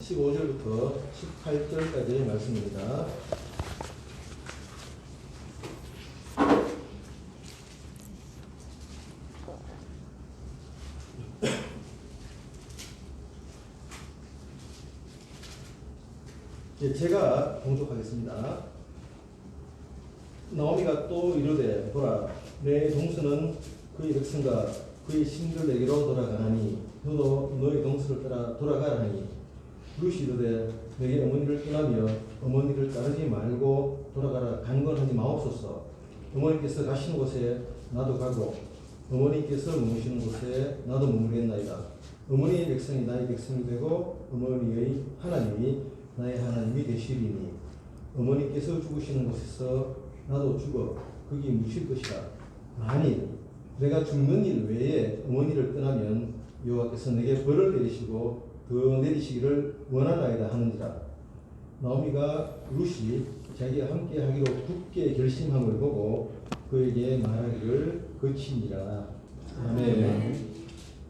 15절부터 18절까지의 말씀입니다. 제가 봉독하겠습니다. 나오미가 또 이르되 보라 내 동서는 그의 백성과 그의 신들에게로 돌아가나니 너도 너의 동서를 따라 돌아가라 하니 루시 이르되 내게 어머니를 떠나며 어머니를 따르지 말고 돌아가라 간건하지 마옵소서. 어머니께서 가시는 곳에 나도 가고 어머니께서 머무시는 곳에 나도 머물겠나이다. 어머니의 백성이 나의 백성이 되고 어머니의 하나님이 나의 하나님이 되시리니 어머니께서 죽으시는 곳에서 나도 죽어 거기 묻힐 것이다. 만일 내가 죽는 일 외에 어머니를 떠나면 여호와께서 내게 벌을 내리시고 더 내리시기를 원하나이다 하는지라. 나오미가 룻이 자기가 함께 하기로 굳게 결심함을 보고 그에게 말하기를 그치니라. 아멘.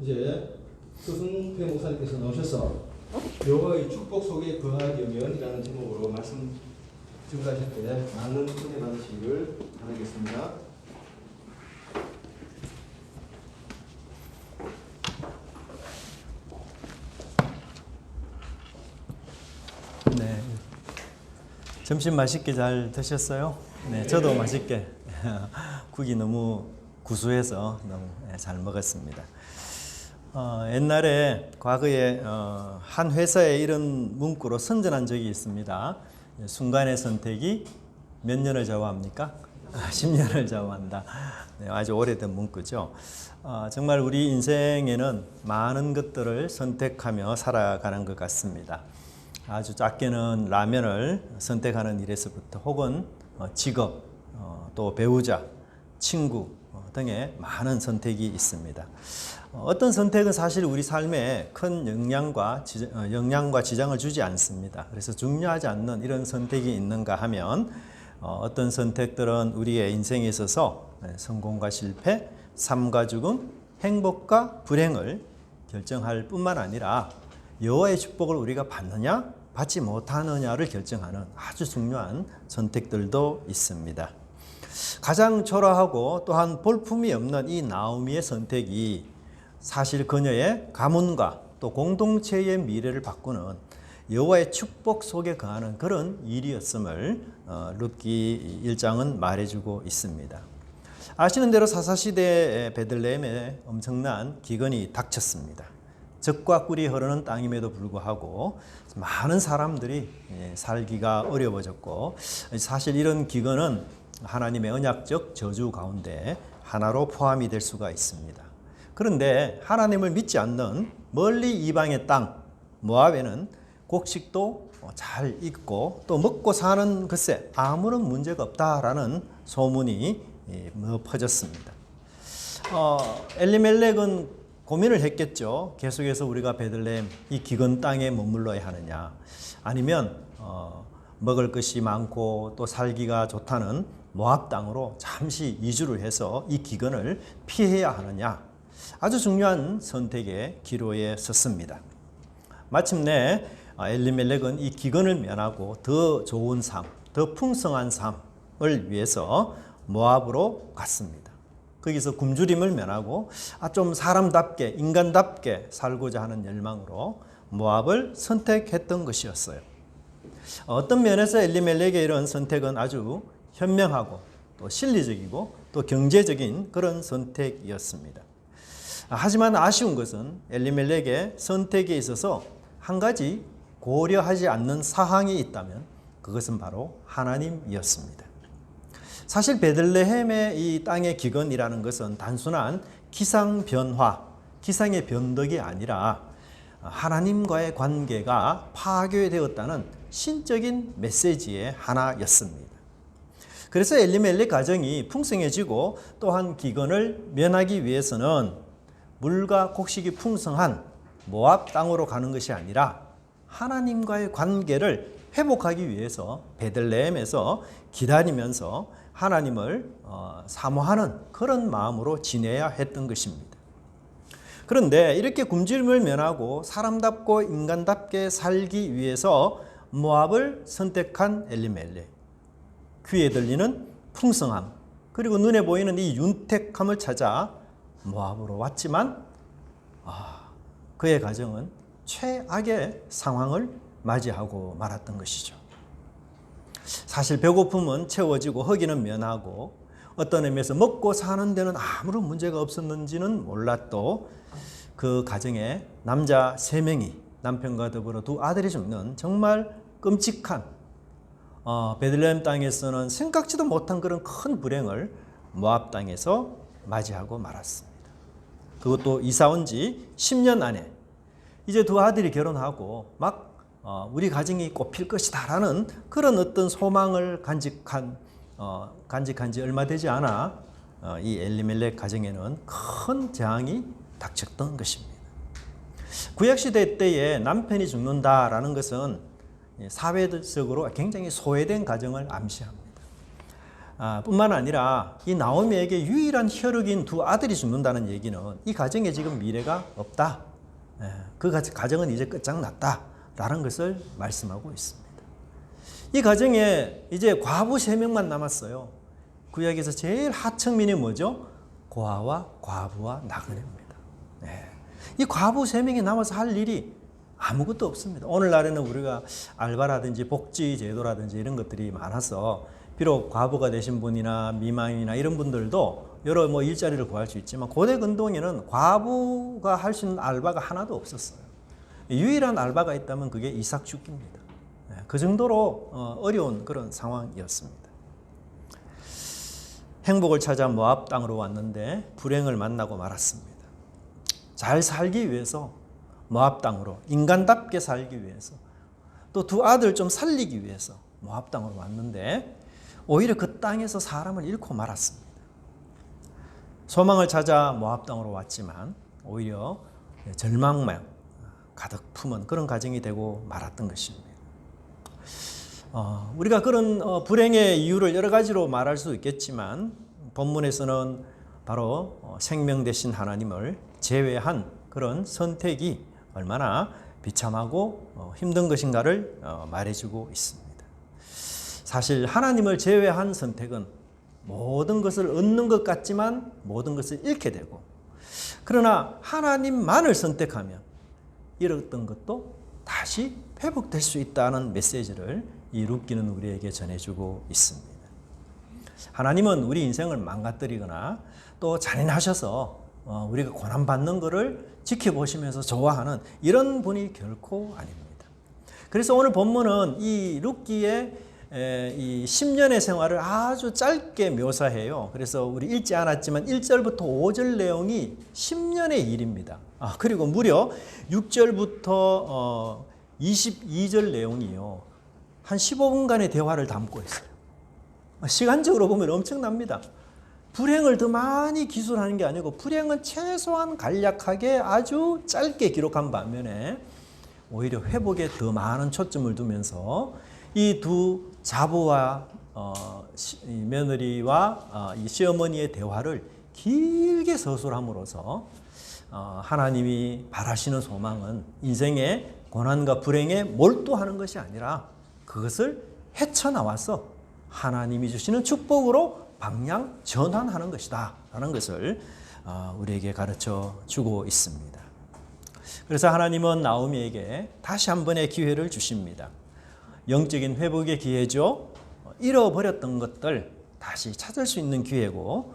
이제 서승태 목사님께서 나오셔서 여호와의 축복 속에 거하려면이라는 제목으로 말씀 증가하실 때 많은 은혜 받으시기를 바라겠습니다. 네, 점심 맛있게 잘 드셨어요? 네, 저도 맛있게 국이 너무 구수해서 너무 잘 먹었습니다. 옛날에 과거에 한 회사에 이런 문구로 선전한 적이 있습니다. 순간의 선택이 몇 년을 좌우합니까? 10년을 좌우한다. 네, 아주 오래된 문구죠. 정말 우리 인생에는 많은 것들을 선택하며 살아가는 것 같습니다. 아주 작게는 라면을 선택하는 일에서부터 혹은 직업, 또 배우자, 친구 등의 많은 선택이 있습니다. 어떤 선택은 사실 우리 삶에 큰 영향과 지장을 주지 않습니다. 그래서 중요하지 않는 이런 선택이 있는가 하면 어떤 선택들은 우리의 인생에 있어서 성공과 실패, 삶과 죽음, 행복과 불행을 결정할 뿐만 아니라 여호와의 축복을 우리가 받느냐 받지 못하느냐를 결정하는 아주 중요한 선택들도 있습니다. 가장 초라하고 또한 볼품이 없는 이 나오미의 선택이 사실 그녀의 가문과 또 공동체의 미래를 바꾸는 여호와의 축복 속에 거하는 그런 일이었음을 룻기 1장은 말해주고 있습니다. 아시는 대로 사사시대의 베들레헴에 엄청난 기근이 닥쳤습니다. 젖과 꿀이 흐르는 땅임에도 불구하고 많은 사람들이 살기가 어려워졌고, 사실 이런 기근은 하나님의 언약적 저주 가운데 하나로 포함이 될 수가 있습니다. 그런데 하나님을 믿지 않는 멀리 이방의 땅 모압에는 곡식도 잘 익고 또 먹고 사는 것에 아무런 문제가 없다라는 소문이 퍼졌습니다. 엘리멜렉은 고민을 했겠죠. 계속해서 우리가 베들레헴 이 기근 땅에 머물러야 하느냐, 아니면 먹을 것이 많고 또 살기가 좋다는 모압 땅으로 잠시 이주를 해서 이 기근을 피해야 하느냐, 아주 중요한 선택의 기로에 섰습니다. 마침내 엘리멜렉은 이 기근을 면하고 더 좋은 삶, 더 풍성한 삶을 위해서 모압으로 갔습니다. 거기서 굶주림을 면하고 좀 사람답게 인간답게 살고자 하는 열망으로 모압을 선택했던 것이었어요. 어떤 면에서 엘리멜렉의 이런 선택은 아주 현명하고 또 실리적이고 또 경제적인 그런 선택이었습니다. 하지만 아쉬운 것은 엘리멜렉의 선택에 있어서 한 가지 고려하지 않는 사항이 있다면 그것은 바로 하나님이었습니다. 사실 베들레헴의 이 땅의 기근이라는 것은 단순한 기상 변화, 기상의 변덕이 아니라 하나님과의 관계가 파괴되었다는 신적인 메시지의 하나였습니다. 그래서 엘리멜렉 가정이 풍성해지고 또한 기근을 면하기 위해서는 물과 곡식이 풍성한 모압 땅으로 가는 것이 아니라 하나님과의 관계를 회복하기 위해서 베들레헴에서 기다리면서 하나님을 사모하는 그런 마음으로 지내야 했던 것입니다. 그런데 이렇게 굶주림을 면하고 사람답고 인간답게 살기 위해서 모압을 선택한 엘리멜렉. 귀에 들리는 풍성함, 그리고 눈에 보이는 이 윤택함을 찾아 모압으로 왔지만 그의 가정은 최악의 상황을 맞이하고 말았던 것이죠. 사실 배고픔은 채워지고 허기는 면하고 어떤 의미에서 먹고 사는 데는 아무런 문제가 없었는지는 몰라도 그 가정에 남자 3명이 남편과 더불어 2 아들이 죽는 정말 끔찍한 베들레헴 땅에서는 생각지도 못한 그런 큰 불행을 모압 땅에서 맞이하고 말았습니다. 그것도 이사 온 지 10년 안에 이제 2 아들이 결혼하고 막 우리 가정이 꽃필 것이다 라는 그런 어떤 소망을 간직한 지 얼마 되지 않아 이 엘리멜렉 가정에는 큰 재앙이 닥쳤던 것입니다. 구약시대 때에 남편이 죽는다라는 것은 사회적으로 굉장히 소외된 가정을 암시합니다. 뿐만 아니라 이 나오미에게 유일한 혈육인 2 아들이 죽는다는 얘기는 이 가정에 지금 미래가 없다. 그 가정은 이제 끝장났다. 라는 것을 말씀하고 있습니다. 이 가정에 이제 과부 3명만 남았어요. 구약에서 제일 하층민이 뭐죠? 고아와 과부와 나그네입니다. 이 과부 3명이 남아서 할 일이 아무것도 없습니다. 오늘날에는 우리가 알바라든지 복지 제도라든지 이런 것들이 많아서 비록 과부가 되신 분이나 미망인이나 이런 분들도 여러 일자리를 구할 수 있지만 고대 근동에는 과부가 할 수 있는 알바가 하나도 없었어요. 유일한 알바가 있다면 그게 이삭 죽기입니다. 그 정도로 어려운 그런 상황이었습니다. 행복을 찾아 모압 땅으로 왔는데 불행을 만나고 말았습니다. 잘 살기 위해서 모압 땅으로 인간답게 살기 위해서 또 2 아들 좀 살리기 위해서 모압 땅으로 왔는데 오히려 그 땅에서 사람을 잃고 말았습니다. 소망을 찾아 모압 땅으로 왔지만 오히려 절망만 가득 품은 그런 가정이 되고 말았던 것입니다. 우리가 그런 불행의 이유를 여러 가지로 말할 수 있겠지만 본문에서는 바로 생명 되신 하나님을 제외한 그런 선택이 얼마나 비참하고 힘든 것인가를 말해주고 있습니다. 사실 하나님을 제외한 선택은 모든 것을 얻는 것 같지만 모든 것을 잃게 되고, 그러나 하나님만을 선택하면 잃었던 것도 다시 회복될 수 있다는 메시지를 이 룻기는 우리에게 전해주고 있습니다. 하나님은 우리 인생을 망가뜨리거나 또 잔인하셔서 우리가 고난받는 것을 지켜보시면서 좋아하는 이런 분이 결코 아닙니다. 그래서 오늘 본문은 이 룻기의 이 10년의 생활을 아주 짧게 묘사해요. 그래서 우리 읽지 않았지만 1절부터 5절 내용이 10년의 일입니다. 그리고 무려 6절부터 22절 내용이요, 한 15분간의 대화를 담고 있어요. 시간적으로 보면 엄청납니다. 불행을 더 많이 기술하는 게 아니고 불행은 최소한 간략하게 아주 짧게 기록한 반면에 오히려 회복에 더 많은 초점을 두면서 이 2 자부와 며느리와 이 시어머니의 대화를 길게 서술함으로써 하나님이 바라시는 소망은 인생의 고난과 불행에 몰두하는 것이 아니라 그것을 헤쳐나와서 하나님이 주시는 축복으로 방향 전환하는 것이다 라는 것을 우리에게 가르쳐 주고 있습니다. 그래서 하나님은 나오미에게 다시 한 번의 기회를 주십니다. 영적인 회복의 기회죠. 잃어버렸던 것들 다시 찾을 수 있는 기회고,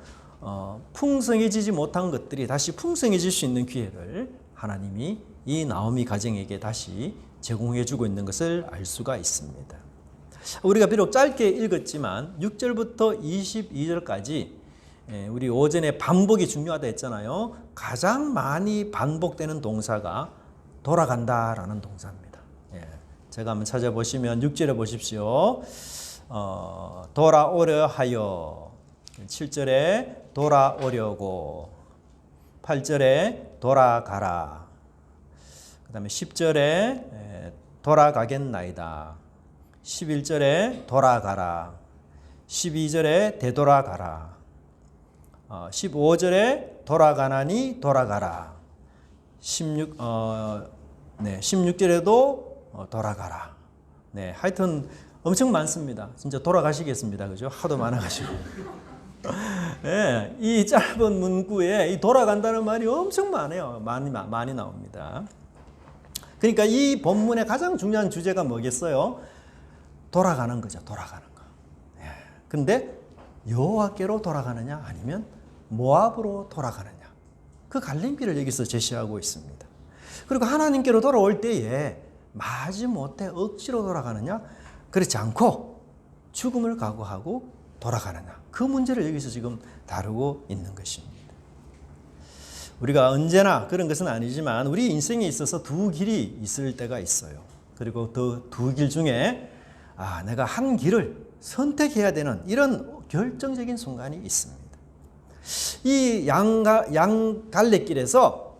풍성해지지 못한 것들이 다시 풍성해질 수 있는 기회를 하나님이 이 나오미 가정에게 다시 제공해 주고 있는 것을 알 수가 있습니다. 우리가 비록 짧게 읽었지만 6절부터 22절까지 우리 오전에 반복이 중요하다 했잖아요. 가장 많이 반복되는 동사가 돌아간다라는 동사입니다. 제가 한번 찾아보시면 6절에 보십시오. 돌아오려 하여, 7절에 돌아오려고, 8절에 돌아가라, 그 다음에 10절에 돌아가겠나이다, 11절에 돌아가라, 12절에 되돌아가라, 15절에 돌아가나니 돌아가라, 16절에도 돌아가라. 네, 하여튼 엄청 많습니다. 진짜 돌아가시겠습니다. 그죠? 하도 많아가지고. 네, 이 짧은 문구에 이 돌아간다는 말이 엄청 많아요. 많이 나옵니다. 그러니까 이 본문의 가장 중요한 주제가 뭐겠어요? 돌아가는 거죠. 돌아가는 거. 예. 근데 여호와께로 돌아가느냐 아니면 모압으로 돌아가느냐. 그 갈림길을 여기서 제시하고 있습니다. 그리고 하나님께로 돌아올 때에 마지못해 억지로 돌아가느냐? 그렇지 않고 죽음을 각오하고 돌아가느냐. 그 문제를 여기서 지금 다루고 있는 것입니다. 우리가 언제나 그런 것은 아니지만 우리 인생에 있어서 두 길이 있을 때가 있어요. 그리고 그 두 길 중에 내가 한 길을 선택해야 되는 이런 결정적인 순간이 있습니다. 이 양갈래길에서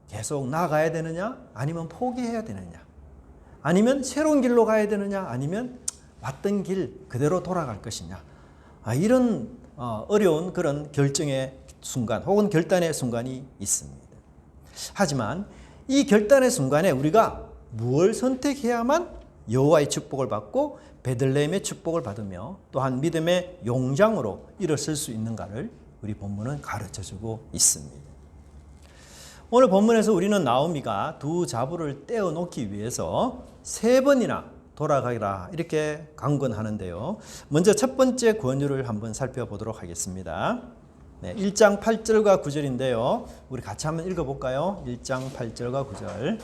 계속 나아가야 되느냐 아니면 포기해야 되느냐 아니면 새로운 길로 가야 되느냐 아니면 왔던 길 그대로 돌아갈 것이냐 이런 어려운 그런 결정의 순간 혹은 결단의 순간이 있습니다. 하지만 이 결단의 순간에 우리가 무엇을 선택해야만 여호와의 축복을 받고 베들레헴의 축복을 받으며 또한 믿음의 용장으로 일어설 수 있는가를 우리 본문은 가르쳐주고 있습니다. 오늘 본문에서 우리는 나오미가 두 자부를 떼어놓기 위해서 3번이나 돌아가라 이렇게 강권하는데요. 먼저 첫 번째 권유를 한번 살펴보도록 하겠습니다. 1장 8절과 9절인데요. 우리 같이 한번 읽어볼까요? 1장 8절과 9절.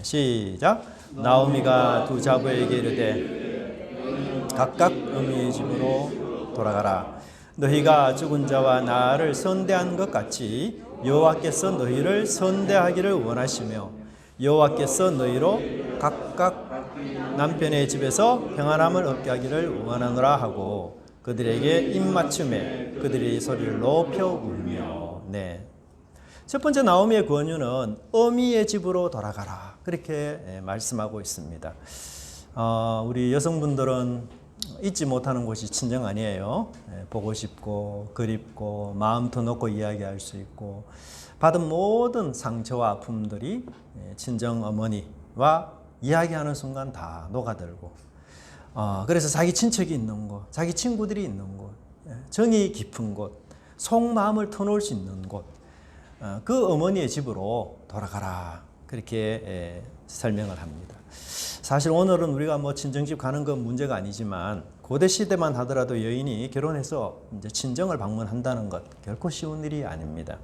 시작. 나오미가 두 자부에게 이르되 각각 어미의 집으로 돌아가라. 너희가 죽은 자와 나를 선대한 것 같이 여호와께서 너희를 선대하기를 원하시며 여호와께서 너희로 각각 남편의 집에서 평안함을 얻게 하기를 원하노라 하고 그들에게 입맞춤에 그들이 소리를 높여 울며. 네. 첫 번째 나오미의 권유는 어미의 집으로 돌아가라 그렇게 말씀하고 있습니다. 우리 여성분들은 잊지 못하는 곳이 친정 아니에요. 보고 싶고 그립고 마음도 놓고 이야기할 수 있고 받은 모든 상처와 아픔들이 친정 어머니와 이야기하는 순간 다 녹아들고 그래서 자기 친척이 있는 곳, 자기 친구들이 있는 곳, 정이 깊은 곳, 속마음을 터놓을 수 있는 곳, 그 어머니의 집으로 돌아가라 그렇게 설명을 합니다. 사실 오늘은 우리가 친정집 가는 건 문제가 아니지만 고대 시대만 하더라도 여인이 결혼해서 이제 친정을 방문한다는 것 결코 쉬운 일이 아닙니다.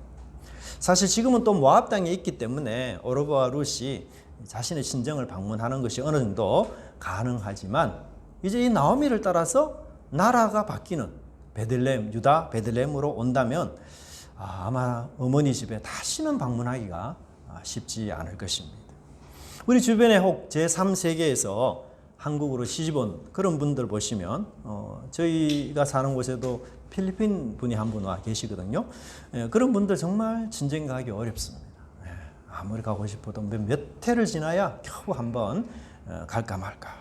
사실 지금은 또 모압 땅에 있기 때문에 오르바와 룻이 자신의 친정을 방문하는 것이 어느 정도 가능하지만 이제 이 나오미를 따라서 나라가 바뀌는 베들레헴, 유다 베들레헴으로 온다면 아마 어머니 집에 다시는 방문하기가 쉽지 않을 것입니다. 우리 주변에 혹 제3세계에서 한국으로 시집온 그런 분들 보시면 저희가 사는 곳에도 필리핀 분이 한 분 와 계시거든요. 그런 분들 정말 친정 가기 어렵습니다. 아무리 가고 싶어도 몇 해를 지나야 겨우 한번 갈까 말까.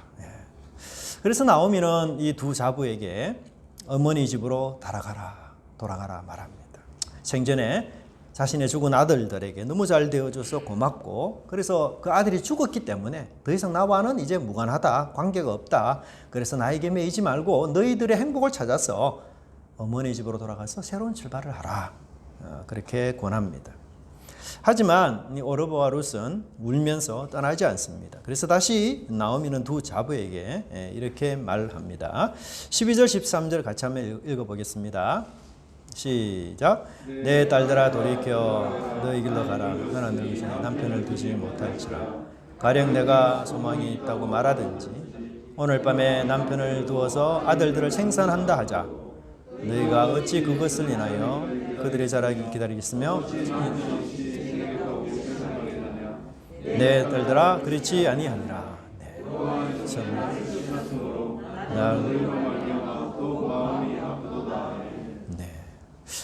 그래서 나오미는 이 두 자부에게 어머니 집으로 돌아가라 말합니다. 생전에 자신의 죽은 아들들에게 너무 잘 되어줘서 고맙고 그래서 그 아들이 죽었기 때문에 더 이상 나와는 이제 무관하다, 관계가 없다. 그래서 나에게 매이지 말고 너희들의 행복을 찾아서 어머니 집으로 돌아가서 새로운 출발을 하라. 그렇게 권합니다. 하지만 이 오르바와 룻은 울면서 떠나지 않습니다. 그래서 다시 나오미는 두 자부에게 이렇게 말합니다. 12절 13절 같이 한번 읽어보겠습니다. 시작. 내 딸들아 돌이켜 너희 길로 가라. 너는 너희 중에 남편을 두지 못할지라. 가령 내가 소망이 있다고 말하든지 오늘 밤에 남편을 두어서 아들들을 생산한다 하자. 너희가 어찌 그것을 인하여 그들의 자라기를 기다리겠으며 내 딸들아 그렇지 아니하니라. 네.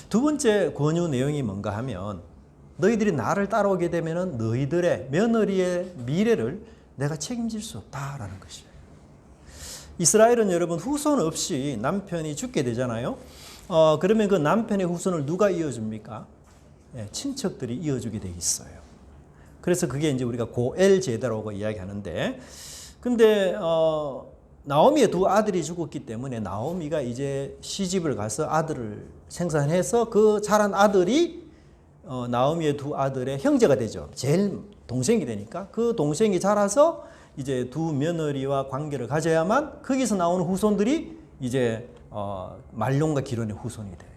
두 번째 권유 내용이 뭔가 하면 너희들이 나를 따라오게 되면 너희들의 며느리의 미래를 내가 책임질 수 없다라는 것이에요. 이스라엘은 여러분 후손 없이 남편이 죽게 되잖아요. 그러면 그 남편의 후손을 누가 이어줍니까? 친척들이 이어주게 돼 있어요. 그래서 그게 이제 우리가 고엘 제도라고 이야기하는데, 근데 나오미의 두 아들이 죽었기 때문에 나오미가 이제 시집을 가서 아들을 생산해서 그 자란 아들이 나오미의 두 아들의 형제가 되죠. 제일 동생이 되니까 그 동생이 자라서 이제 두 며느리와 관계를 가져야만 거기서 나오는 후손들이 이제 말론과 기론의 후손이 돼요.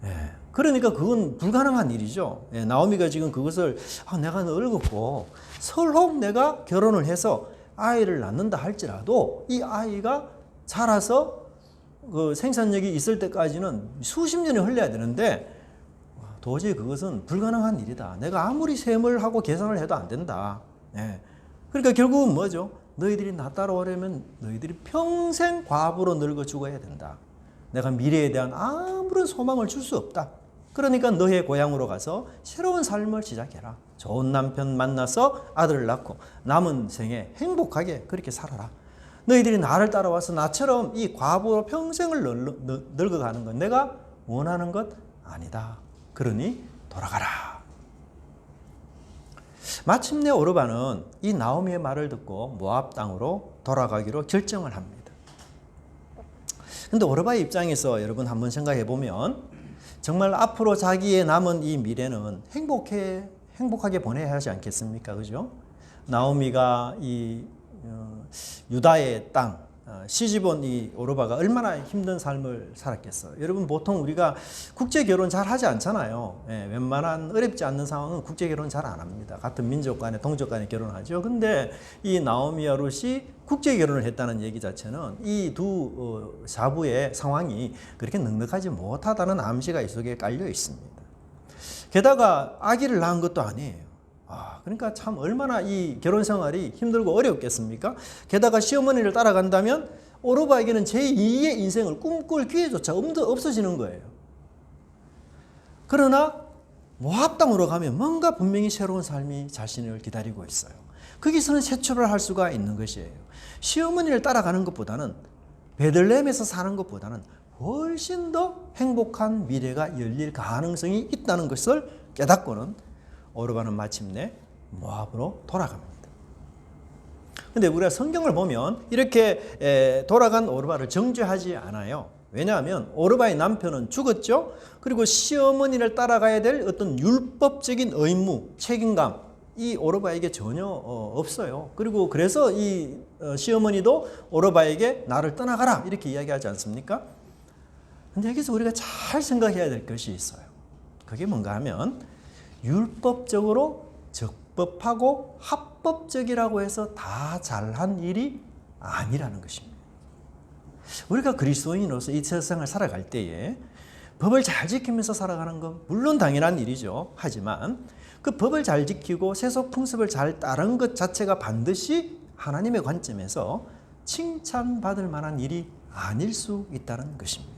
예. 그러니까 그건 불가능한 일이죠. 예. 나오미가 지금 그것을 내가 늙었고 설령 내가 결혼을 해서 아이를 낳는다 할지라도 이 아이가 자라서 그 생산력이 있을 때까지는 수십 년이 흘러야 되는데 도저히 그것은 불가능한 일이다. 내가 아무리 셈을 하고 계산을 해도 안 된다. 예. 그러니까 결국은 뭐죠? 너희들이 나 따라오려면 너희들이 평생 과부로 늙어 죽어야 된다. 내가 미래에 대한 아무런 소망을 줄 수 없다. 그러니까 너의 고향으로 가서 새로운 삶을 시작해라. 좋은 남편 만나서 아들을 낳고 남은 생에 행복하게 그렇게 살아라. 너희들이 나를 따라와서 나처럼 이 과부로 평생을 늙어가는 건 내가 원하는 것 아니다. 그러니 돌아가라. 마침내 오르바는 이 나오미의 말을 듣고 모압 땅으로 돌아가기로 결정을 합니다. 근데 오르바의 입장에서 여러분 한번 생각해 보면 정말 앞으로 자기의 남은 이 미래는 행복하게 보내야 하지 않겠습니까? 그죠? 나오미가 이 유다의 땅 시집 온 이 오르바가 얼마나 힘든 삶을 살았겠어요. 여러분 보통 우리가 국제 결혼 잘 하지 않잖아요. 예, 웬만한 어렵지 않는 상황은 국제 결혼 잘 안 합니다. 같은 민족 간에 동족 간에 결혼하죠. 근데 이 나오미와 룻이 국제 결혼을 했다는 얘기 자체는 이 두 자부의 상황이 그렇게 넉넉하지 못하다는 암시가 이 속에 깔려 있습니다. 게다가 아기를 낳은 것도 아니에요. 그러니까 참 얼마나 이 결혼 생활이 힘들고 어렵겠습니까? 게다가 시어머니를 따라간다면 오르바에게는 제2의 인생을 꿈꿀 기회조차 없어지는 거예요. 그러나 모압 땅으로 가면 뭔가 분명히 새로운 삶이 자신을 기다리고 있어요. 거기서는 새 출발할 수가 있는 것이에요. 시어머니를 따라가는 것보다는 베들레헴에서 사는 것보다는 훨씬 더 행복한 미래가 열릴 가능성이 있다는 것을 깨닫고는 오르바는 마침내 모압으로 돌아갑니다. 근데 우리가 성경을 보면 이렇게 돌아간 오르바를 정죄하지 않아요. 왜냐하면 오르바의 남편은 죽었죠. 그리고 시어머니를 따라가야 될 어떤 율법적인 의무, 책임감 이 오르바에게 전혀 없어요. 그리고 그래서 이 시어머니도 오르바에게 나를 떠나가라 이렇게 이야기하지 않습니까? 근데 여기서 우리가 잘 생각해야 될 것이 있어요. 그게 뭔가 하면 율법적으로 적법하고 합법적이라고 해서 다 잘한 일이 아니라는 것입니다. 우리가 그리스도인으로서 이 세상을 살아갈 때에 법을 잘 지키면서 살아가는 건 물론 당연한 일이죠. 하지만 그 법을 잘 지키고 세속 풍습을 잘 따른 것 자체가 반드시 하나님의 관점에서 칭찬받을 만한 일이 아닐 수 있다는 것입니다.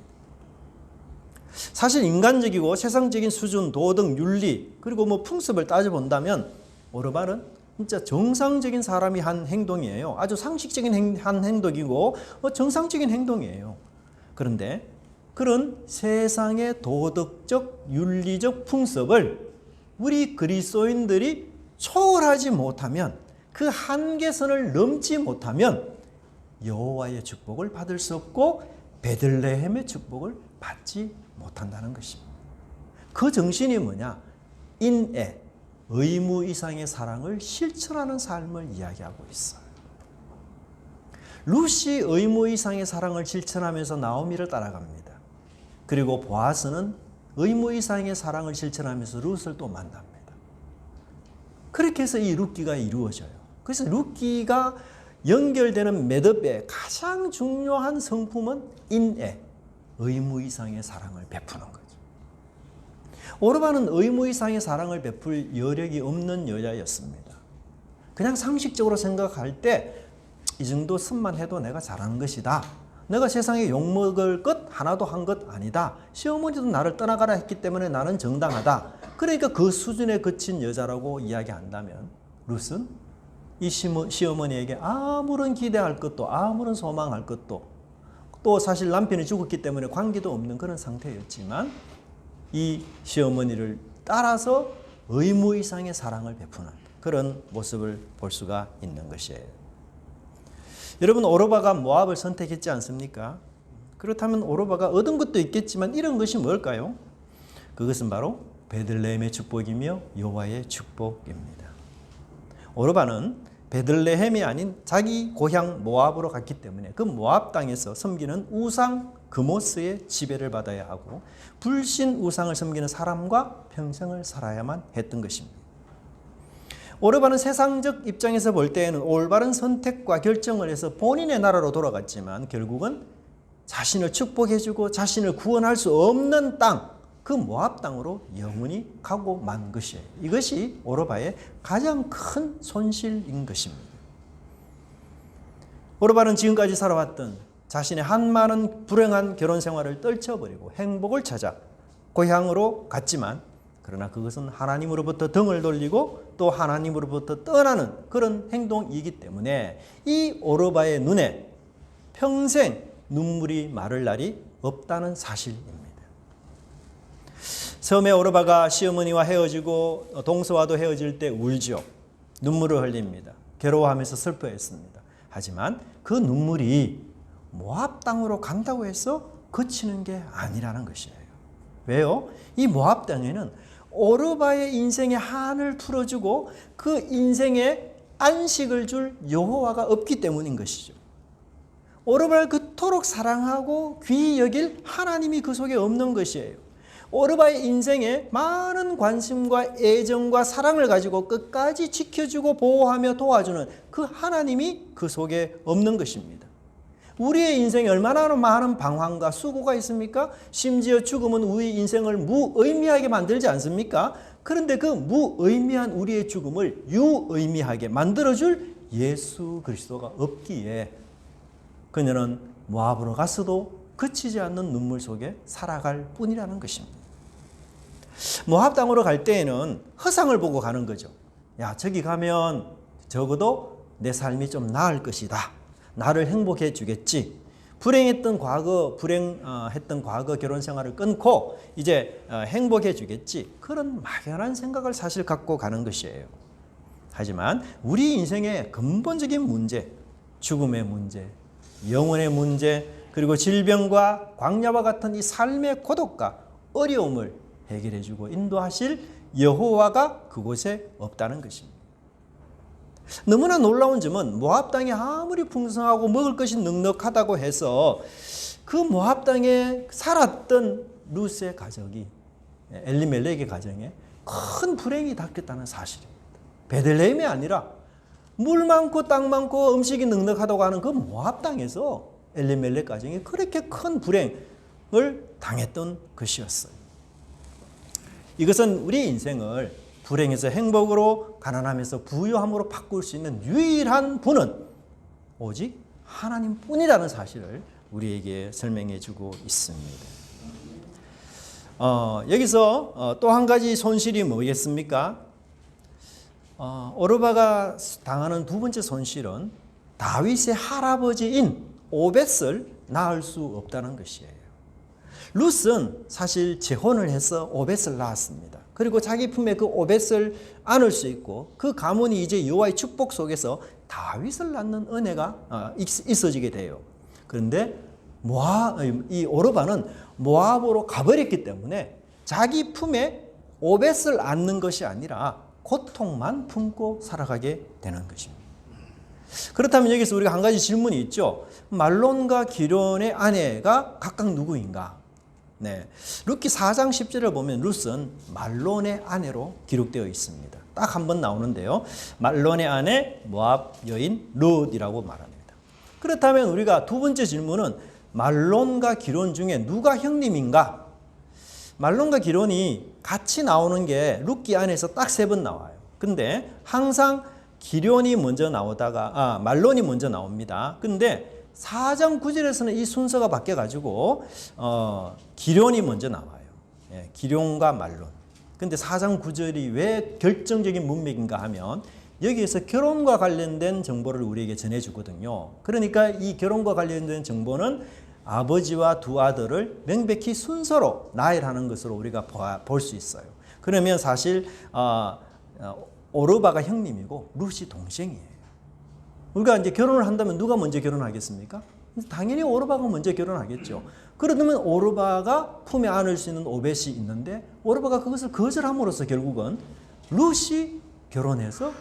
사실 인간적이고 세상적인 수준, 도덕, 윤리 그리고 뭐 풍습을 따져본다면 오르바는 진짜 정상적인 사람이 한 행동이에요. 아주 상식적인 한 행동이고 정상적인 행동이에요. 그런데 그런 세상의 도덕적, 윤리적 풍습을 우리 그리스도인들이 초월하지 못하면 그 한계선을 넘지 못하면 여호와의 축복을 받을 수 없고 베들레헴의 축복을 받지 못한다는 것입니다. 그 정신이 뭐냐? 인애, 의무 이상의 사랑을 실천하는 삶을 이야기하고 있어요. 룻이 의무 이상의 사랑을 실천하면서 나오미를 따라갑니다. 그리고 보아스는 의무 이상의 사랑을 실천하면서 룻을 또 만납니다. 그렇게 해서 이 룻기가 이루어져요. 그래서 룻기가 연결되는 매듭의 가장 중요한 성품은 인애, 의무 이상의 사랑을 베푸는 거죠. 오르바는 의무 이상의 사랑을 베풀 여력이 없는 여자였습니다. 그냥 상식적으로 생각할 때 이 정도 습만 해도 내가 잘하는 것이다. 내가 세상에 욕먹을 것 하나도 한 것 아니다. 시어머니도 나를 떠나가라 했기 때문에 나는 정당하다. 그러니까 그 수준에 그친 여자라고 이야기한다면 룻은 이 시어머니에게 아무런 기대할 것도 아무런 소망할 것도 또 사실 남편이 죽었기 때문에 관계도 없는 그런 상태였지만 이 시어머니를 따라서 의무 이상의 사랑을 베푸는 그런 모습을 볼 수가 있는 것이에요. 여러분, 오르바가 모압을 선택했지 않습니까? 그렇다면 오르바가 얻은 것도 있겠지만 이런 것이 뭘까요? 그것은 바로 베들레헴의 축복이며 여호와의 축복입니다. 오르바는 베들레헴이 아닌 자기 고향 모압으로 갔기 때문에 그 모압 땅에서 섬기는 우상 그모스의 지배를 받아야 하고 불신 우상을 섬기는 사람과 평생을 살아야만 했던 것입니다. 오르바는 세상적 입장에서 볼 때에는 올바른 선택과 결정을 해서 본인의 나라로 돌아갔지만 결국은 자신을 축복해주고 자신을 구원할 수 없는 땅, 그 모압 땅으로 영원히 가고 만 것이에요. 이것이 오르바의 가장 큰 손실인 것입니다. 오르바는 지금까지 살아왔던 자신의 한많은 불행한 결혼 생활을 떨쳐버리고 행복을 찾아 고향으로 갔지만 그러나 그것은 하나님으로부터 등을 돌리고 또 하나님으로부터 떠나는 그런 행동이기 때문에 이 오르바의 눈에 평생 눈물이 마를 날이 없다는 사실입니다. 처음에 오르바가 시어머니와 헤어지고 동서와도 헤어질 때 울죠. 눈물을 흘립니다. 괴로워하면서 슬퍼했습니다. 하지만 그 눈물이 모압 땅으로 간다고 해서 그치는 게 아니라는 것이에요. 왜요? 이 모압 땅에는 오르바의 인생의 한을 풀어주고 그 인생에 안식을 줄 여호와가 없기 때문인 것이죠. 오르바를 그토록 사랑하고 귀히 여길 하나님이 그 속에 없는 것이에요. 오르바의 인생에 많은 관심과 애정과 사랑을 가지고 끝까지 지켜주고 보호하며 도와주는 그 하나님이 그 속에 없는 것입니다. 우리의 인생에 얼마나 많은 방황과 수고가 있습니까? 심지어 죽음은 우리 인생을 무의미하게 만들지 않습니까? 그런데 그 무의미한 우리의 죽음을 유의미하게 만들어줄 예수 그리스도가 없기에 그녀는 모압으로 가서도 그치지 않는 눈물 속에 살아갈 뿐이라는 것입니다. 모압 땅으로 갈 때에는 허상을 보고 가는 거죠. 야, 저기 가면 적어도 내 삶이 좀 나을 것이다. 나를 행복해 주겠지. 불행했던 과거 결혼 생활을 끊고 이제 행복해 주겠지. 그런 막연한 생각을 사실 갖고 가는 것이에요. 하지만 우리 인생의 근본적인 문제, 죽음의 문제, 영혼의 문제, 그리고 질병과 광야와 같은 이 삶의 고독과 어려움을 해결해 주고 인도하실 여호와가 그곳에 없다는 것입니다. 너무나 놀라운 점은 모압 땅이 아무리 풍성하고 먹을 것이 넉넉하다고 해서 그 모압 땅에 살았던 룻의 가족이 엘리멜렉의 가정에 큰 불행이 닥쳤다는 사실입니다. 베들레헴이 아니라 물 많고 땅 많고 음식이 넉넉하다고 하는 그 모압 땅에서 엘리멜렉 가정이 그렇게 큰 불행을 당했던 것이었어요. 이것은 우리 인생을 불행에서 행복으로, 가난함에서 부유함으로 바꿀 수 있는 유일한 분은 오직 하나님뿐이라는 사실을 우리에게 설명해 주고 있습니다. 여기서 또 한 가지 손실이 뭐겠습니까? 오르바가 당하는 두 번째 손실은 다윗의 할아버지인 오벳을 낳을 수 없다는 것이에요. 룻은 사실 재혼을 해서 오벳을 낳았습니다. 그리고 자기 품에 그 오벳을 안을 수 있고 그 가문이 이제 여호와의 축복 속에서 다윗을 낳는 은혜가 있어지게 돼요. 그런데 이 오르바는 모압으로 가버렸기 때문에 자기 품에 오벳을 안는 것이 아니라 고통만 품고 살아가게 되는 것입니다. 그렇다면 여기서 우리가 한 가지 질문이 있죠. 말론과 기론의 아내가 각각 누구인가? 네, 룻기 4장 10절을 보면 룻은 말론의 아내로 기록되어 있습니다. 딱 한 번 나오는데요. 말론의 아내 모압 여인 룻이라고 말합니다. 그렇다면 우리가 두 번째 질문은 말론과 기론 중에 누가 형님인가? 말론과 기론이 같이 나오는 게 룻기 안에서 딱 3번 나와요. 근데 항상 기론이 먼저 나오다가 말론이 먼저 나옵니다. 근데 4장 9절에서는 이 순서가 바뀌어가지고 기론이 먼저 나와요. 예, 기론과 말론. 근데 4장 9절이 왜 결정적인 문맥인가 하면 여기에서 결혼과 관련된 정보를 우리에게 전해주거든요. 그러니까 이 결혼과 관련된 정보는 아버지와 두 아들을 명백히 순서로 나열하는 것으로 우리가 볼 수 있어요. 그러면 사실 오르바가 형님이고 룻이 동생이에요. 우리가 이제 결혼을 한다면 누가 먼저 결혼하겠습니까? 당연히 오르바가 먼저 결혼하겠죠. 그러면 오르바가 품에 안을 수 있는 오벳이 있는데 오르바가 그것을 거절함으로써 결국은 룻이 결혼해서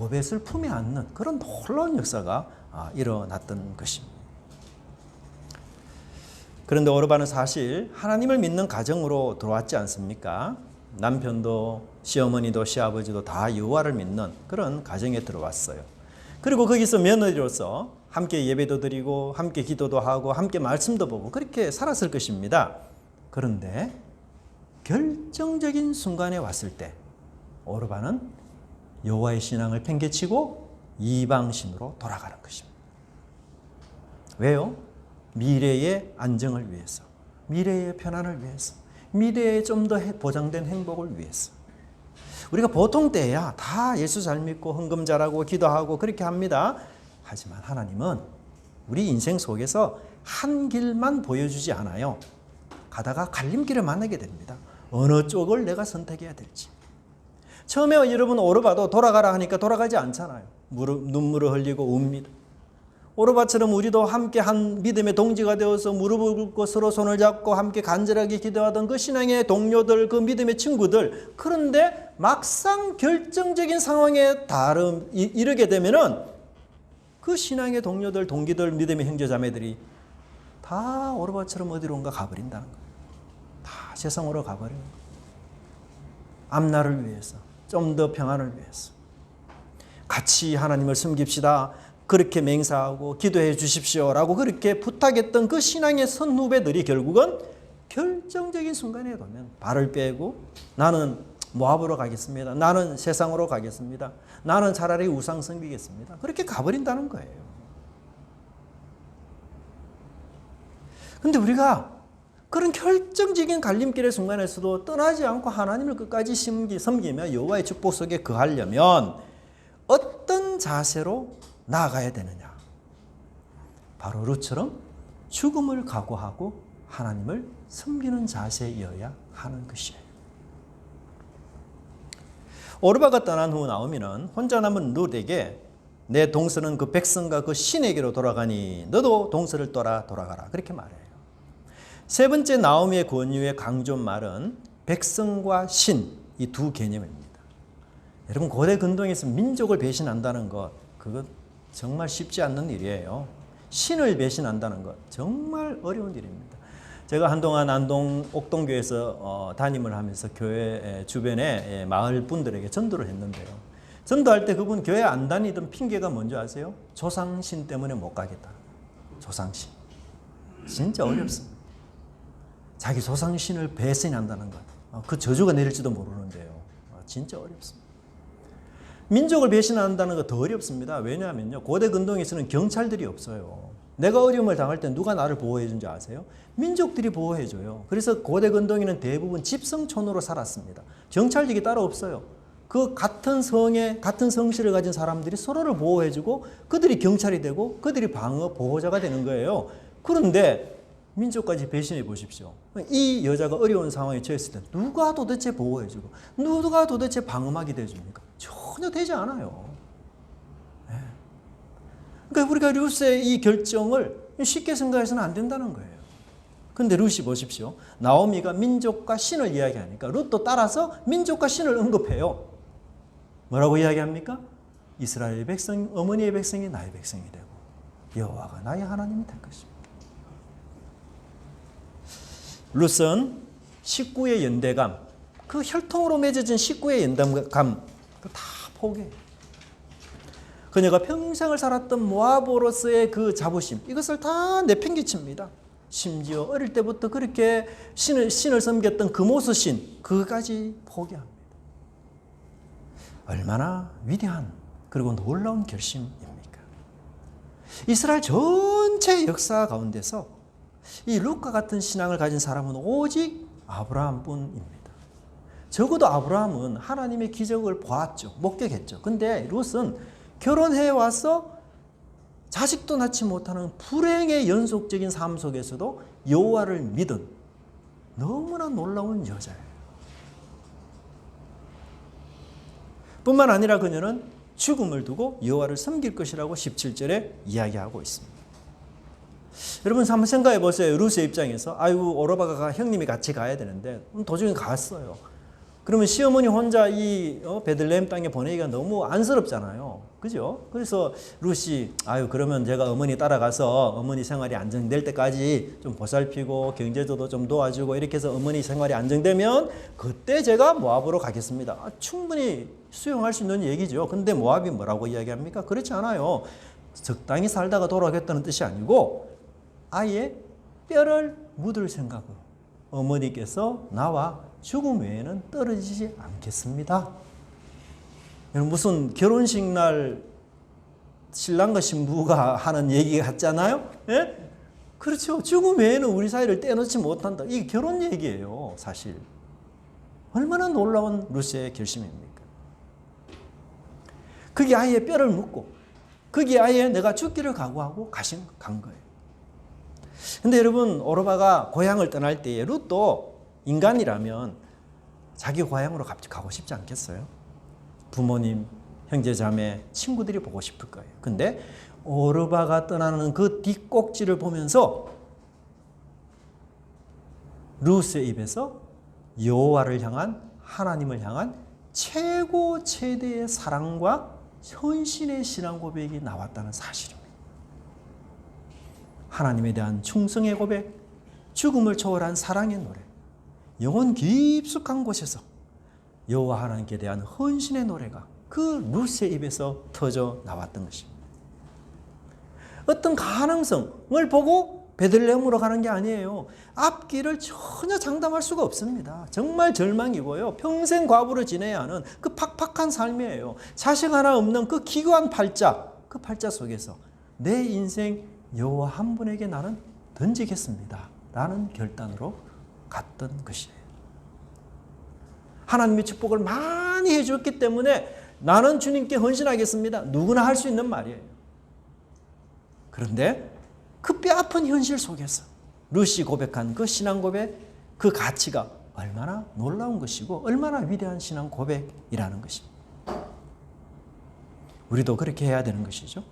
오벳을 품에 안는 그런 놀라운 역사가 일어났던 것입니다. 그런데 오르바는 사실 하나님을 믿는 가정으로 들어왔지 않습니까? 남편도 시어머니도 시아버지도 다 여호와를 믿는 그런 가정에 들어왔어요. 그리고 거기서 며느리로서 함께 예배도 드리고 함께 기도도 하고 함께 말씀도 보고 그렇게 살았을 것입니다. 그런데 결정적인 순간에 왔을 때 오르바는 여호와의 신앙을 팽개치고 이방신으로 돌아가는 것입니다. 왜요? 미래의 안정을 위해서, 미래의 편안을 위해서, 미래에 좀 더 보장된 행복을 위해서. 우리가 보통 때야 다 예수 잘 믿고 헌금 잘하고 기도하고 그렇게 합니다. 하지만 하나님은 우리 인생 속에서 한 길만 보여주지 않아요. 가다가 갈림길을 만나게 됩니다. 어느 쪽을 내가 선택해야 될지. 처음에 여러분 오르바도 돌아가라 하니까 돌아가지 않잖아요. 눈물을 흘리고 웁니다. 오르바처럼 우리도 함께 한 믿음의 동지가 되어서 무릎을 꿇고 서로 손을 잡고 함께 간절하게 기도하던 그 신앙의 동료들, 그 믿음의 친구들. 그런데 막상 결정적인 상황에 이르게 되면은 그 신앙의 동료들, 동기들, 믿음의 형제자매들이 다 오르바처럼 어디론가 가버린다는 거예요. 다 세상으로 가버려요. 앞날을 위해서, 좀 더 평안을 위해서. 같이 하나님을 섬깁시다. 그렇게 맹세하고 기도해 주십시오라고 그렇게 부탁했던 그 신앙의 선후배들이 결국은 결정적인 순간에 보면 발을 빼고 나는 모압으로 가겠습니다. 나는 세상으로 가겠습니다. 나는 차라리 우상 섬기겠습니다. 그렇게 가버린다는 거예요. 그런데 우리가 그런 결정적인 갈림길의 순간에서도 떠나지 않고 하나님을 끝까지 섬기며 여호와의 축복 속에 거하려면 어떤 자세로 나아가야 되느냐? 바로 룻처럼 죽음을 각오하고 하나님을 섬기는 자세여야 하는 것이에요. 오르바가 떠난 후 나오미는 혼자 남은 룻에게 내 동서는 그 백성과 그 신에게로 돌아가니 너도 동서를 돌아가라 그렇게 말해요. 세 번째 나오미의 권유의 강조 말은 백성과 신 이 두 개념입니다. 여러분 고대 근동에서 민족을 배신한다는 것 그건 정말 쉽지 않는 일이에요. 신을 배신한다는 것 정말 어려운 일입니다. 제가 한동안 안동 옥동교회에서 담임을 하면서 교회 주변에 마을 분들에게 전도를 했는데요. 전도할 때 그분 교회 안 다니던 핑계가 뭔지 아세요? 조상신 때문에 못 가겠다. 조상신. 진짜 어렵습니다. 자기 조상신을 배신한다는 것. 그 저주가 내릴지도 모르는데요. 진짜 어렵습니다. 민족을 배신한다는 거 더 어렵습니다. 왜냐하면요. 고대 근동에서는 경찰들이 없어요. 내가 어려움을 당할 때 누가 나를 보호해 준지 아세요? 민족들이 보호해 줘요. 그래서 고대 근동에는 대부분 집성촌으로 살았습니다. 경찰직이 따로 없어요. 그 같은 성에 같은 성실을 가진 사람들이 서로를 보호해 주고 그들이 경찰이 되고 그들이 방어 보호자가 되는 거예요. 그런데 민족까지 배신해 보십시오. 이 여자가 어려운 상황에 처했을 때 누가 도대체 보호해 주고 누가 도대체 방어막이 돼 줍니까? 전혀 되지 않아요. 네. 그러니까 우리가 룻의 이 결정을 쉽게 생각해서는 안 된다는 거예요. 그런데 룻이 보십시오. 나오미가 민족과 신을 이야기하니까 룻도 따라서 민족과 신을 언급해요. 뭐라고 이야기합니까? 이스라엘의 백성, 어머니의 백성이 나의 백성이 되고 여호와가 나의 하나님이 될 것입니다. 룻은 식구의 연대감, 그 혈통으로 맺어진 식구의 연대감 다 포기해요. 그녀가 평생을 살았던 모압으로서의 그 자부심 이것을 다 내팽개칩니다. 심지어 어릴 때부터 그렇게 신을 섬겼던 금오스신 그까지 포기합니다. 얼마나 위대한 그리고 놀라운 결심입니까? 이스라엘 전체 역사 가운데서 이 룻과 같은 신앙을 가진 사람은 오직 아브라함뿐입니다. 적어도 아브라함은 하나님의 기적을 보았죠. 목격했죠. 근데 룻은 결혼해 와서 자식도 낳지 못하는 불행의 연속적인 삶 속에서도 여호와를 믿은 너무나 놀라운 여자예요. 뿐만 아니라 그녀는 죽음을 두고 여호와를 섬길 것이라고 17절에 이야기하고 있습니다. 여러분 한번 생각해 보세요. 루스의 입장에서 아이고 오르바가 형님이 같이 가야 되는데 도중에 갔어요. 그러면 시어머니 혼자 이 베들레헴 땅에 보내기가 너무 안쓰럽잖아요. 그죠? 그래서 루시 아유 그러면 제가 어머니 따라가서 어머니 생활이 안정될 때까지 좀 보살피고 경제적으로 좀 도와주고 이렇게 해서 어머니 생활이 안정되면 그때 제가 모압으로 가겠습니다. 충분히 수용할 수 있는 얘기죠. 근데 모압이 뭐라고 이야기합니까? 그렇지 않아요. 적당히 살다가 돌아가겠다는 뜻이 아니고 아예 뼈를 묻을 생각으로 어머니께서 나와 죽음 외에는 떨어지지 않겠습니다. 무슨 결혼식 날 신랑과 신부가 하는 얘기 같잖아요. 예? 그렇죠. 죽음 외에는 우리 사이를 떼놓지 못한다. 이게 결혼 얘기예요, 사실. 얼마나 놀라운 루스의 결심입니까? 그게 아예 뼈를 묻고, 그게 아예 내가 죽기를 각오하고 간 거예요. 근데 여러분, 오르바가 고향을 떠날 때에 룻도 인간이라면 자기 고향으로 가고 싶지 않겠어요? 부모님, 형제, 자매, 친구들이 보고 싶을 거예요. 근데 오르바가 떠나는 그 뒷꼭지를 보면서 루스의 입에서 여호와를 향한, 하나님을 향한 최고 최대의 사랑과 헌신의 신앙 고백이 나왔다는 사실입니다. 하나님에 대한 충성의 고백, 죽음을 초월한 사랑의 노래, 영혼 깊숙한 곳에서 여호와 하나님께 대한 헌신의 노래가 그 루스의 입에서 터져 나왔던 것입니다. 어떤 가능성을 보고 베들레헴으로 가는 게 아니에요. 앞길을 전혀 장담할 수가 없습니다. 정말 절망이고요. 평생 과부로 지내야 하는 그 팍팍한 삶이에요. 자식 하나 없는 그 기구한 팔자, 그 팔자 속에서 내 인생 여호와 한 분에게 나는 던지겠습니다. 라는 결단으로 갔던 것이에요. 하나님의 축복을 많이 해줬기 때문에 나는 주님께 헌신하겠습니다. 누구나 할 수 있는 말이에요. 그런데 그 뼈아픈 현실 속에서 루시 고백한 그 신앙 고백, 그 가치가 얼마나 놀라운 것이고 얼마나 위대한 신앙 고백이라는 것입니다. 우리도 그렇게 해야 되는 것이죠.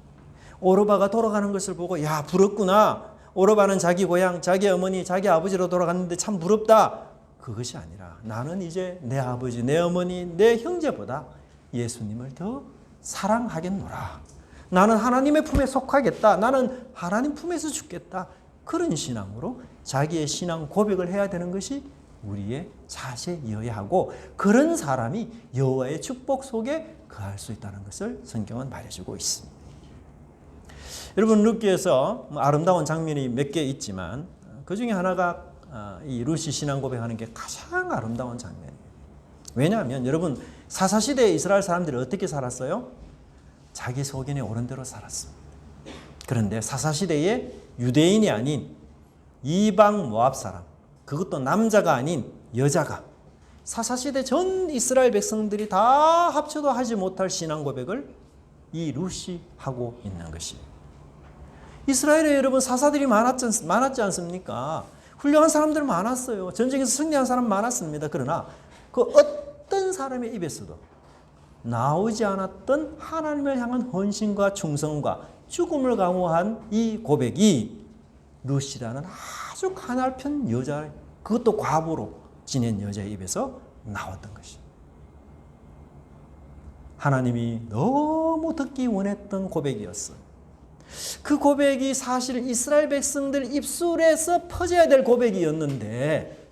오르바가 돌아가는 것을 보고 야 부럽구나. 오르바는 자기 고향, 자기 어머니, 자기 아버지로 돌아갔는데 참 부럽다. 그것이 아니라 나는 이제 내 아버지, 내 어머니, 내 형제보다 예수님을 더 사랑하겠노라. 나는 하나님의 품에 속하겠다. 나는 하나님 품에서 죽겠다. 그런 신앙으로 자기의 신앙 고백을 해야 되는 것이 우리의 자세여야 하고 그런 사람이 여호와의 축복 속에 거할 수 있다는 것을 성경은 말해주고 있습니다. 여러분 룻기에서 아름다운 장면이 몇 개 있지만 그 중에 하나가 이 룻이 신앙 고백하는 게 가장 아름다운 장면이에요. 왜냐하면 여러분 사사시대의 이스라엘 사람들이 어떻게 살았어요? 자기 소견에 옳은 대로 살았습니다. 그런데 사사시대에 유대인이 아닌 이방 모압 사람, 그것도 남자가 아닌 여자가 사사시대 전 이스라엘 백성들이 다 합쳐도 하지 못할 신앙 고백을 이 룻이 하고 있는 것이에요. 이스라엘에 여러분 사사들이 많았지 않습니까? 훌륭한 사람들 많았어요. 전쟁에서 승리한 사람 많았습니다. 그러나 그 어떤 사람의 입에서도 나오지 않았던 하나님을 향한 헌신과 충성과 죽음을 강요한 이 고백이 룻이라는 아주 가냘픈 여자, 그것도 과부로 지낸 여자의 입에서 나왔던 것입니다. 하나님이 너무 듣기 원했던 고백이었어요. 그 고백이 사실 이스라엘 백성들 입술에서 퍼져야 될 고백이었는데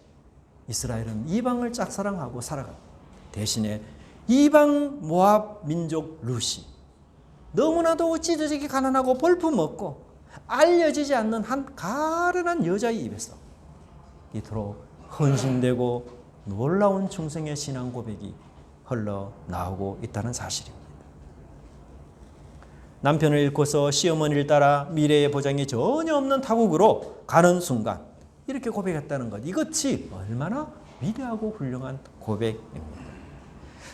이스라엘은 이방을 짝사랑하고 살아갑니다. 대신에 이방 모압 민족 룻이 너무나도 찢어지게 가난하고 볼품없고 알려지지 않는 한 가련한 여자의 입에서 이토록 헌신되고 놀라운 충성의 신앙 고백이 흘러나오고 있다는 사실입니다. 남편을 잃고서 시어머니를 따라 미래의 보장이 전혀 없는 타국으로 가는 순간 이렇게 고백했다는 것, 이것이 얼마나 위대하고 훌륭한 고백입니다.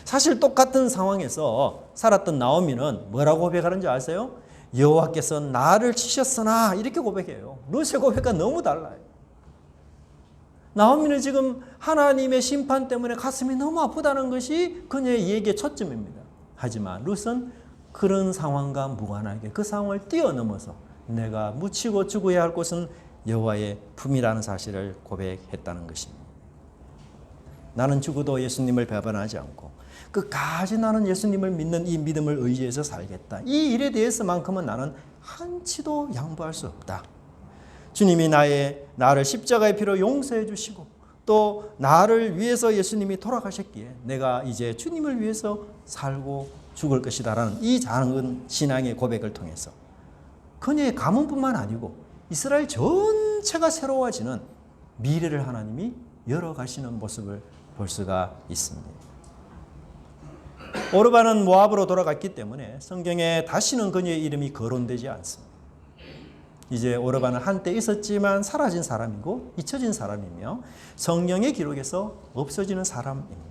사실 똑같은 상황에서 살았던 나오미는 뭐라고 고백하는지 아세요? 여호와께서 나를 치셨으나 이렇게 고백해요. 룻의 고백과 너무 달라요. 나오미는 지금 하나님의 심판 때문에 가슴이 너무 아프다는 것이 그녀의 얘기의 초점입니다. 하지만 룻은 그런 상황과 무관하게 그 상황을 뛰어넘어서 내가 묻히고 죽어야 할 곳은 여호와의 품이라는 사실을 고백했다는 것입니다. 나는 죽어도 예수님을 배반하지 않고 끝까지 나는 예수님을 믿는 이 믿음을 의지해서 살겠다. 이 일에 대해서만큼은 나는 한치도 양보할 수 없다. 주님이 나를 십자가의 피로 용서해 주시고 또 나를 위해서 예수님이 돌아가셨기에 내가 이제 주님을 위해서 살고 죽을 것이다라는 이 작은 신앙의 고백을 통해서 그녀의 가문뿐만 아니고 이스라엘 전체가 새로워지는 미래를 하나님이 열어가시는 모습을 볼 수가 있습니다. 오르반은 모압으로 돌아갔기 때문에 성경에 다시는 그녀의 이름이 거론되지 않습니다. 이제 오르반은 한때 있었지만 사라진 사람이고 잊혀진 사람이며 성경의 기록에서 없어지는 사람입니다.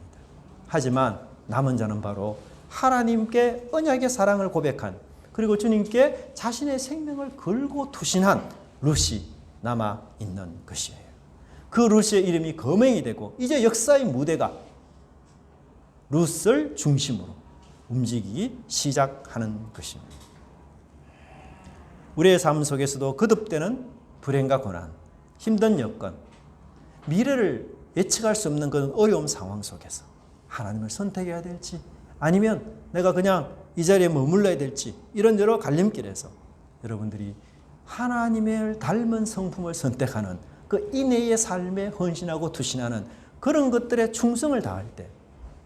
하지만 남은 자는 바로 하나님께 언약의 사랑을 고백한 그리고 주님께 자신의 생명을 걸고 투신한 룻이 남아 있는 것이에요. 그 룻의 이름이 거명이 되고 이제 역사의 무대가 룻을 중심으로 움직이기 시작하는 것입니다. 우리의 삶 속에서도 거듭되는 불행과 고난, 힘든 여건, 미래를 예측할 수 없는 그런 어려운 상황 속에서 하나님을 선택해야 될지 아니면 내가 그냥 이 자리에 머물러야 될지 이런 여러 갈림길에서 여러분들이 하나님을 닮은 성품을 선택하는 그 인내의 삶에 헌신하고 투신하는 그런 것들에 충성을 다할 때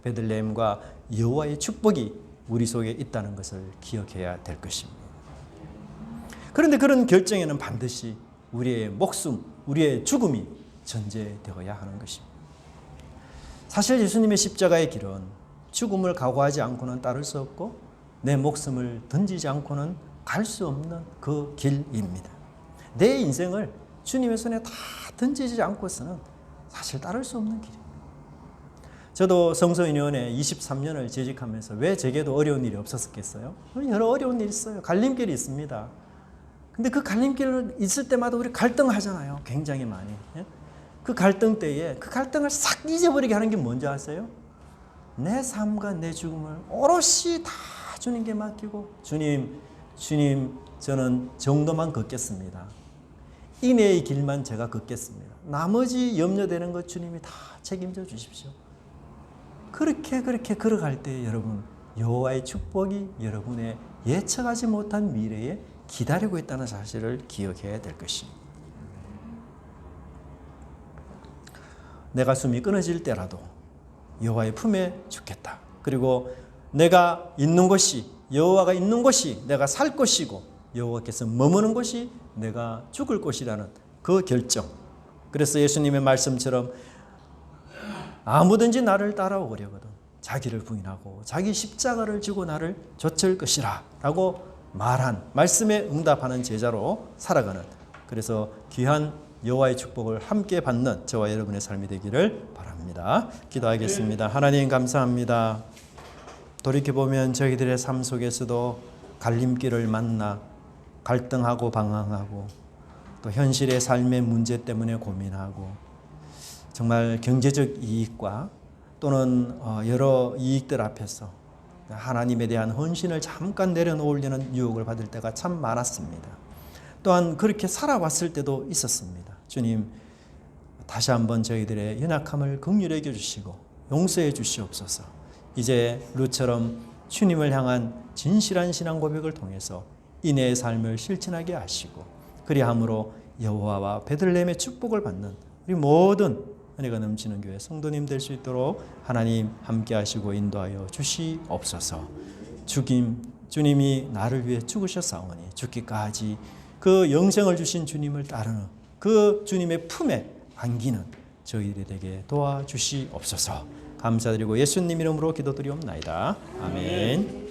베들레헴과 여호와의 축복이 우리 속에 있다는 것을 기억해야 될 것입니다. 그런데 그런 결정에는 반드시 우리의 목숨, 우리의 죽음이 전제되어야 하는 것입니다. 사실 예수님의 십자가의 길은 죽음을 각오하지 않고는 따를 수 없고 내 목숨을 던지지 않고는 갈 수 없는 그 길입니다. 내 인생을 주님의 손에 다 던지지 않고서는 사실 따를 수 없는 길입니다. 저도 성서인위원회 23년을 재직하면서 왜 제게도 어려운 일이 없었겠어요? 여러 어려운 일이 있어요. 갈림길이 있습니다. 근데 그 갈림길 있을 때마다 우리 갈등하잖아요. 굉장히 많이. 그 갈등 때에 그 갈등을 싹 잊어버리게 하는 게 뭔지 아세요? 내 삶과 내 죽음을 오롯이 다 주님께 맡기고 주님 저는 정도만 걷겠습니다. 인내의 길만 제가 걷겠습니다. 나머지 염려되는 것 주님이 다 책임져 주십시오. 그렇게 걸어갈 때 여러분 여호와의 축복이 여러분의 예측하지 못한 미래에 기다리고 있다는 사실을 기억해야 될 것입니다. 내가 숨이 끊어질 때라도 여호와의 품에 죽겠다. 그리고 내가 있는 곳이 여호와가 있는 곳이 내가 살 곳이고 여호와께서 머무는 곳이 내가 죽을 곳이라는 그 결정. 그래서 예수님의 말씀처럼 아무든지 나를 따라오려거든 자기를 부인하고 자기 십자가를 지고 나를 좇을 것이라 라고 말한 말씀에 응답하는 제자로 살아가는 그래서 귀한 여호와의 축복을 함께 받는 저와 여러분의 삶이 되기를 바랍니다. 기도하겠습니다. 하나님 감사합니다. 돌이켜보면 저희들의 삶 속에서도 갈림길을 만나 갈등하고 방황하고 또 현실의 삶의 문제 때문에 고민하고 정말 경제적 이익과 또는 여러 이익들 앞에서 하나님에 대한 헌신을 잠깐 내려놓으려는 유혹을 받을 때가 참 많았습니다. 또한 그렇게 살아왔을 때도 있었습니다. 주님, 다시 한번 저희들의 연약함을 긍휼히 여겨주시고 용서해 주시옵소서. 이제 룻처럼 주님을 향한 진실한 신앙 고백을 통해서 인내의 삶을 실천하게 하시고 그리함으로 여호와와 베들레헴의 축복을 받는 우리 모든 은혜가 넘치는 교회 성도님 될 수 있도록 하나님 함께 하시고 인도하여 주시옵소서. 주님이 나를 위해 죽으셨사오니 죽기까지 그 영생을 주신 주님을 따르는 그 주님의 품에 안기는 저희들이 되게 도와주시옵소서. 감사드리고 예수님 이름으로 기도드리옵나이다. 아멘.